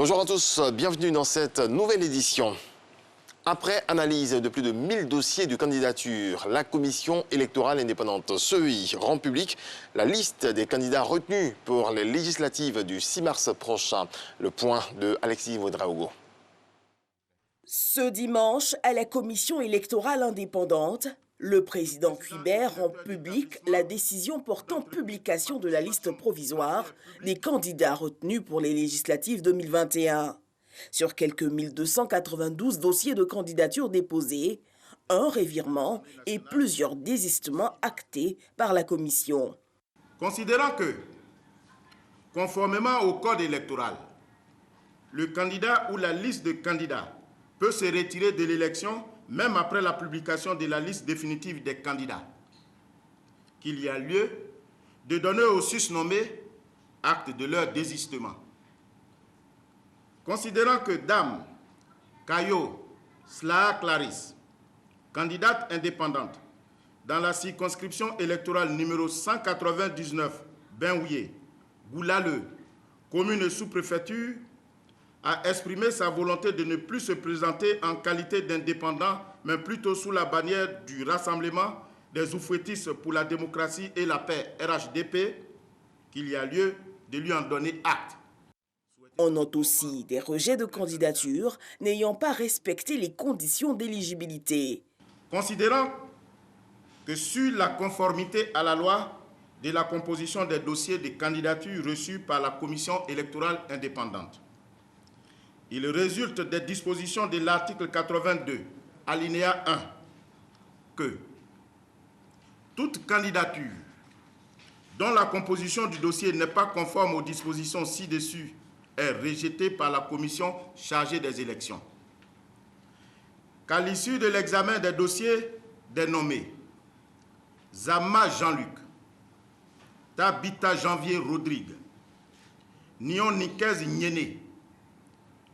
Bonjour à tous, bienvenue dans cette nouvelle édition. Après analyse de plus de 1000 dossiers de candidature, la Commission électorale indépendante CEI rend public la liste des candidats retenus pour les législatives du 6 mars prochain. Le point de Alexis Ouedraogo. Ce dimanche, à la Commission électorale indépendante, le président Cuibert rend public la décision portant publication de la liste provisoire des candidats retenus pour les législatives 2021. Sur quelques 1292 dossiers de candidature déposés, un revirement et plusieurs désistements actés par la Commission. Considérant que, conformément au code électoral, le candidat ou la liste de candidats peut se retirer de l'élection même après la publication de la liste définitive des candidats, qu'il y a lieu de donner aux susnommés acte de leur désistement. Considérant que Dame Kayo Slaa Clarisse, candidate indépendante dans la circonscription électorale numéro 199 Benouye, Goulaleu, commune sous-préfecture, a exprimé sa volonté de ne plus se présenter en qualité d'indépendant, mais plutôt sous la bannière du Rassemblement des Oufouettistes pour la démocratie et la paix, RHDP, qu'il y a lieu de lui en donner acte. On note aussi des rejets de candidature n'ayant pas respecté les conditions d'éligibilité. Considérant que sur la conformité à la loi de la composition des dossiers de candidature reçus par la Commission électorale indépendante, il résulte des dispositions de l'article 82, alinéa 1, que toute candidature dont la composition du dossier n'est pas conforme aux dispositions ci-dessus est rejetée par la commission chargée des élections. Qu'à l'issue de l'examen des dossiers des nommés Zama Jean-Luc, Tabita Janvier Rodrigue, Nion Nikez Nyene,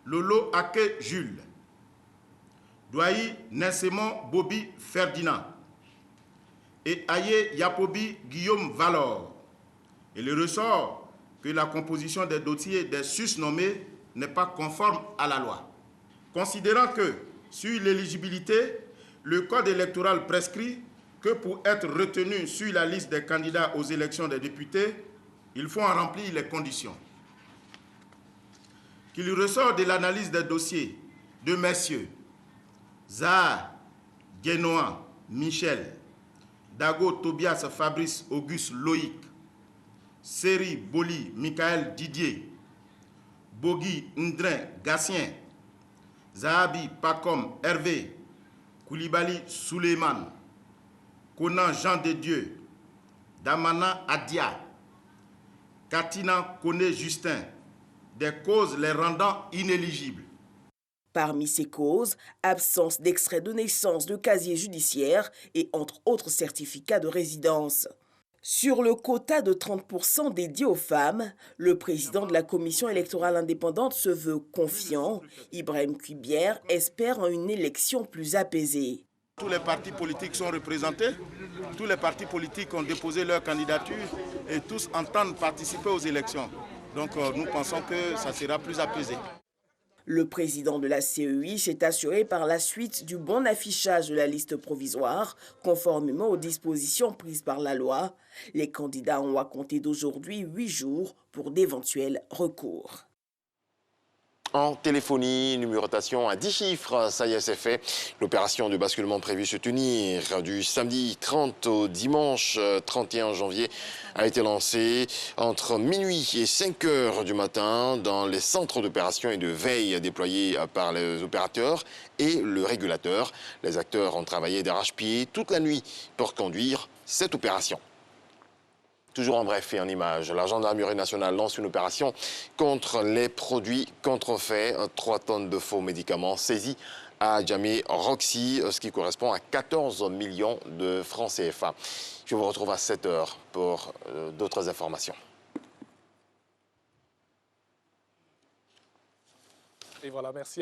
Lolo Ake Jules, Douaï Nessemon Bobby Ferdinand et Aye Yapobi Guillaume Valor. Et le ressort que la composition des dossiers des susnommés n'est pas conforme à la loi. Considérant que, sur l'éligibilité, le code électoral prescrit que pour être retenu sur la liste des candidats aux élections des députés, il faut en remplir les conditions. Qu'il ressort de l'analyse des dossiers de messieurs Zahar, Guénois, Michel, Dago, Tobias, Fabrice, Auguste, Loïc, Seri, Boli, Michael, Didier, Bogi, Ndrin, Gatien, Zahabi, Pacom, Hervé, Koulibaly, Suleiman, Conan, Jean de Dieu, Damana, Adia, Katina, Kone, Justin, des causes les rendant inéligibles. Parmi ces causes, absence d'extrait de naissance, de casier judiciaire et entre autres certificats de résidence. Sur le quota de 30% dédié aux femmes, le président de la Commission électorale indépendante se veut confiant. Ibrahim Cuibert espère en une élection plus apaisée. Tous les partis politiques sont représentés, tous les partis politiques ont déposé leur candidature et tous entendent participer aux élections. Donc nous pensons que ça sera plus apaisé. Le président de la CEI s'est assuré par la suite du bon affichage de la liste provisoire, conformément aux dispositions prises par la loi. Les candidats ont à compter d'aujourd'hui 8 jours pour d'éventuels recours. En téléphonie, numérotation à 10 chiffres, ça y est, c'est fait. L'opération de basculement prévue se tenir du samedi 30 au dimanche 31 janvier a été lancée entre minuit et 5 heures du matin dans les centres d'opération et de veille déployés par les opérateurs et le régulateur. Les acteurs ont travaillé d'arrache-pied toute la nuit pour conduire cette opération. Toujours en bref et en images, la gendarmerie nationale lance une opération contre les produits contrefaits. 3 tonnes de faux médicaments saisis à Djamé Roxy, ce qui correspond à 14 millions de francs CFA. Je vous retrouve à 7 heures pour d'autres informations. Et voilà, merci.